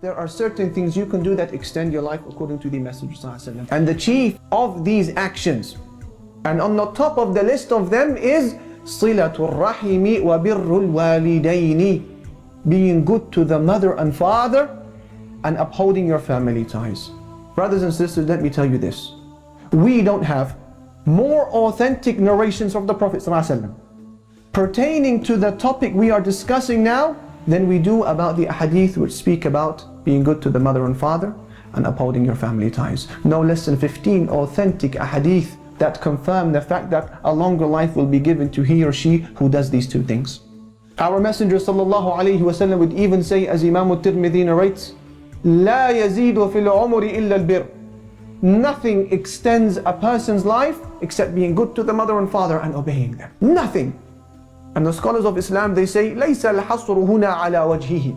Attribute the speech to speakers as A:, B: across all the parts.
A: There are certain things you can do that extend your life according to the Messenger ﷺ. And the chief of these actions, and on the top of the list of them, is صِلَةُ الرَّحِمِ وَبِرُّ الْوَالِدَيْنِ, being good to the mother and father and upholding your family ties. Brothers and sisters, let me tell you this. We don't have more authentic narrations of the Prophet ﷺ pertaining to the topic we are discussing now than we do about the hadith which speak about being good to the mother and father and upholding your family ties. No less than 15 authentic hadith that confirm the fact that a longer life will be given to he or she who does these two things. Our Messenger sallallahu alaihi wasallam would even say, as Imam al-Tirmidhi narrates, لا يزيد في العمر إلا البر. Nothing extends a person's life except being good to the mother and father and obeying them. Nothing. And the scholars of Islam, they say, ليس الحصر هنا على وجهه.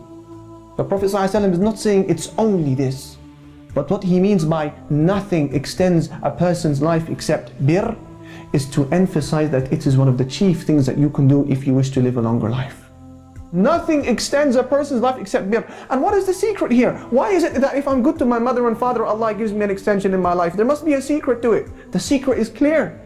A: The Prophet ﷺ is not saying it's only this. But what he means by nothing extends a person's life except bir is to emphasize that it is one of the chief things that you can do if you wish to live a longer life. Nothing extends a person's life except bir. And what is the secret here? Why is it that if I'm good to my mother and father, Allah gives me an extension in my life? There must be a secret to it. The secret is clear.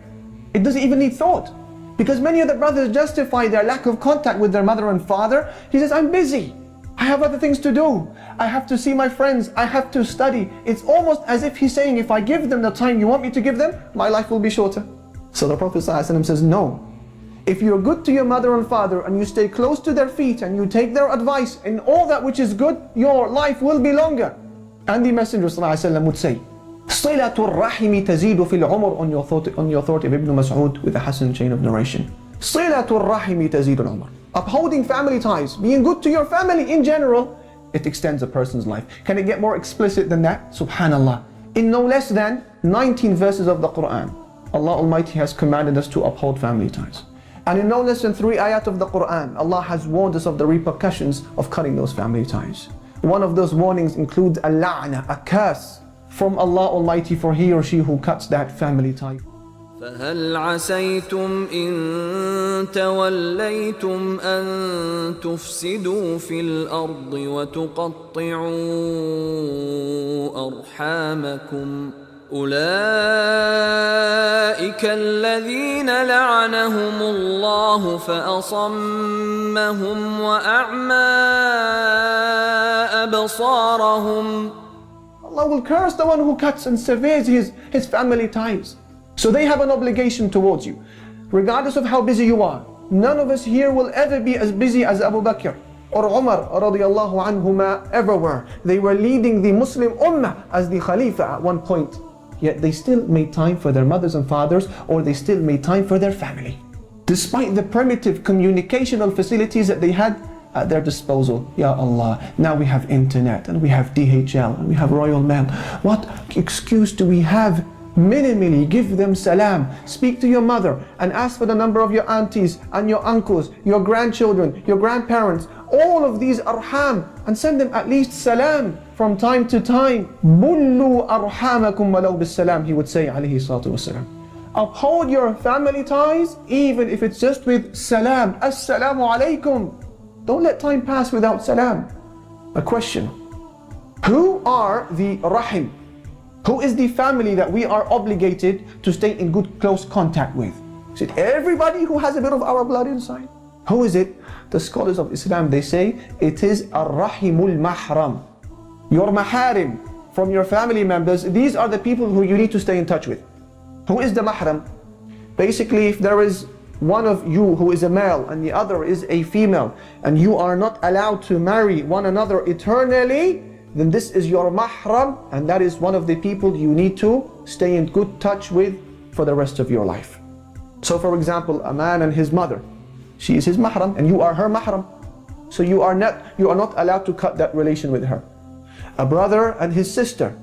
A: It doesn't even need thought. Because many of the brothers justify their lack of contact with their mother and father. He says, I'm busy. I have other things to do. I have to see my friends. I have to study. It's almost as if he's saying, if I give them the time you want me to give them, my life will be shorter. So the Prophet ﷺ says, no. If you're good to your mother and father and you stay close to their feet and you take their advice in all that which is good, your life will be longer. And the Messenger ﷺ would say, صِلَةُ الرَّحِمِ تَزِيدُ فِي الْعُمُرِ, on your authority of Ibn Mas'ud with a Hasan chain of narration. صِلَةُ الرَّحِمِ تَزِيدُ الْعُمُرِ. Upholding family ties, being good to your family in general, it extends a person's life. Can it get more explicit than that? Subhanallah. In no less than 19 verses of the Quran, Allah Almighty has commanded us to uphold family ties. And in no less than 3 ayat of the Quran, Allah has warned us of the repercussions of cutting those family ties. One of those warnings includes a la'na, a curse from Allah Almighty for he or she who cuts that family tie.
B: فهل عسيتم إن توليتم أن تفسدوا في الأرض وتقطعوا أرحامكم أولئك الذين لعنهم الله فأصمهم وأعمى أبصارهم.
A: Allah will curse the one who cuts and severs his family ties. So they have an obligation towards you. Regardless of how busy you are, none of us here will ever be as busy as Abu Bakr or Umar radiallahu anhuma ever were. They were leading the Muslim Ummah as the Khalifa at one point. Yet they still made time for their mothers and fathers, or they still made time for their family. Despite the primitive communicational facilities that they had at their disposal. Ya Allah, now we have internet and we have DHL and we have Royal Mail. What excuse do we have? Minimally give them salam, speak to your mother and ask for the number of your aunties and your uncles, your grandchildren, your grandparents, all of these arham, and send them at least salam from time to time. Bullu arhamakum walau bis salam, he would say alayhi salatu wasalam. Uphold your family ties even if it's just with salam. Assalamu alaikum. Don't let time pass without salam. A question: who are the rahim? Who is the family that we are obligated to stay in good close contact with? Is it everybody who has a bit of our blood inside? Who is it? The scholars of Islam, they say it is ar-rahimul mahram. Your maharim from your family members, these are the people who you need to stay in touch with. Who is the mahram? Basically, if there is one of you who is a male and the other is a female, and you are not allowed to marry one another eternally, then this is your mahram, and that is one of the people you need to stay in good touch with for the rest of your life. So for example, a man and his mother, she is his mahram and you are her mahram. So you are not allowed to cut that relation with her. A brother and his sister,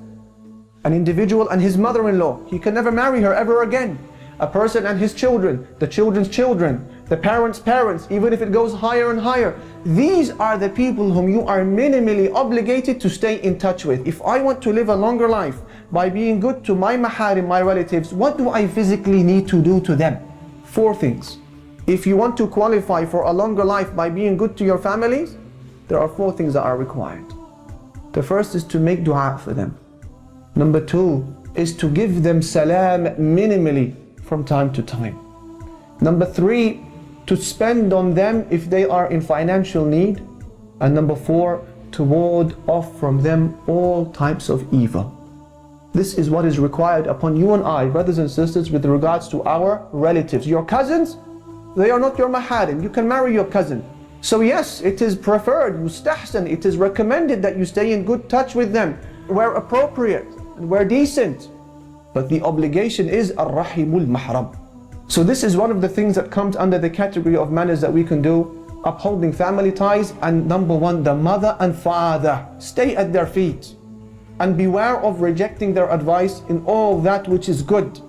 A: an individual and his mother-in-law, he can never marry her ever again. A person and his children, the children's children, the parents' parents, even if it goes higher and higher. These are the people whom you are minimally obligated to stay in touch with. If I want to live a longer life by being good to my maharim, my relatives, what do I physically need to do to them? 4 things. If you want to qualify for a longer life by being good to your families, there are 4 things that are required. The first is to make dua for them. Number two is to give them salam minimally from time to time. Number three, to spend on them if they are in financial need. And number four, to ward off from them all types of evil. This is what is required upon you and I, brothers and sisters, with regards to our relatives. Your cousins, they are not your maharim. You can marry your cousin. So yes, it is preferred, mustahsan, it is recommended that you stay in good touch with them, where appropriate and where decent. But the obligation is ar-rahimul mahram. So this is one of the things that comes under the category of manners that we can do, upholding family ties. And number one, the mother and father, stay at their feet and beware of rejecting their advice in all that which is good.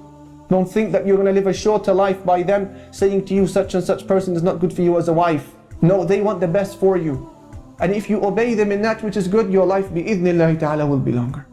A: Don't think that you're going to live a shorter life by them saying to you, such and such person is not good for you as a wife. No, they want the best for you. And if you obey them in that which is good, your life bi-idhnillahi ta'ala will be longer.